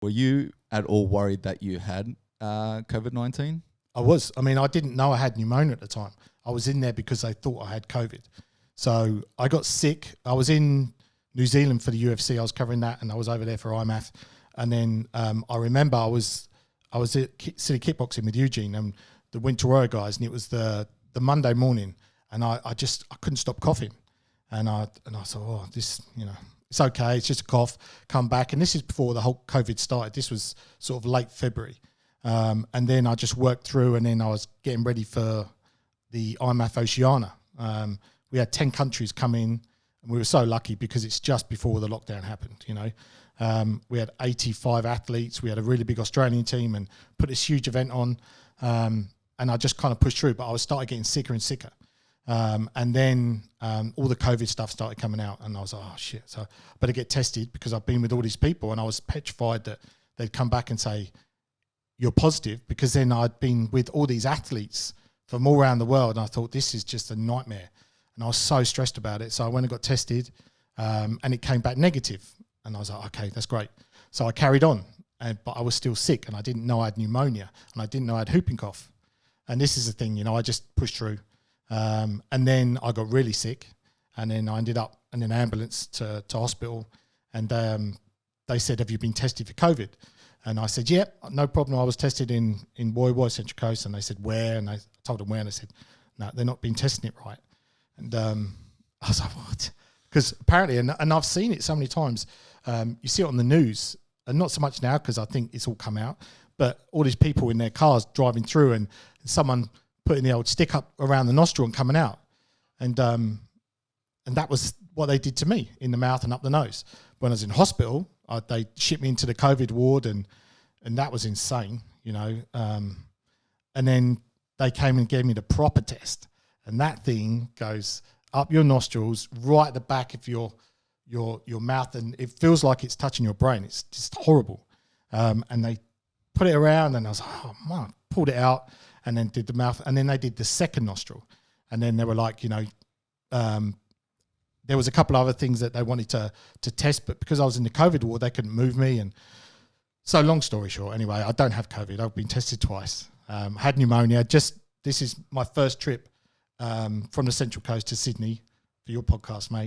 Were you at all worried that you had COVID-19? I was. I mean, I didn't know I had pneumonia at the time. I was in there because they thought I had COVID. So I got sick. I was in New Zealand for the UFC. I was covering that, and I was over there for IMMAF. And then I remember I was at City Kickboxing with Eugene and the Winter Warrior guys, and it was the Monday morning, and I couldn't stop coughing, and I thought, oh, this, it's okay, it's just a cough, come back. And this is before the whole COVID started. This was sort of late February, and then I just worked through, and then I was getting ready for the IMMAF Oceania. We had 10 countries come in, and we were so lucky because it's just before the lockdown happened, We had 85 athletes. We had a really big Australian team and put this huge event on. And I just kind of pushed through, but I started getting sicker and sicker. And then all the COVID stuff started coming out, and I was like, oh shit, so I better get tested because I've been with all these people, and I was petrified that they'd come back and say, you're positive, because then I'd been with all these athletes from all around the world, and I thought, this is just a nightmare. And I was so stressed about it. So I went and got tested, and it came back negative. And I was like, okay, that's great. So I carried on, but I was still sick, and I didn't know I had pneumonia, and I didn't know I had whooping cough. And this is the thing, I just pushed through. And then I got really sick, and then I ended up in an ambulance to hospital, and they said, have you been tested for COVID? And I said, yeah, no problem. I was tested in Woy, Central Coast. And they said, where? And I told them where, and they said, no, they're not been testing it right. And I was like, what? Because apparently, and I've seen it so many times, you see it on the news, and not so much now because I think it's all come out, but all these people in their cars driving through, and someone putting the old stick up around the nostril and coming out. And that was what they did to me, in the mouth and up the nose. When I was in hospital, they shipped me into the COVID ward, and that was insane, And then they came and gave me the proper test, and that thing goes up your nostrils, right at the back of your mouth, and it feels like it's touching your brain. It's just horrible. And they put it around, and I was like, oh man, pulled it out, and then did the mouth, and then they did the second nostril, and then they were like, there was a couple other things that they wanted to test, but because I was in the COVID ward, they couldn't move me. And so, long story short, anyway, I don't have COVID. I've been tested twice. Had pneumonia. This is my first trip from the Central Coast to Sydney for your podcast, mate.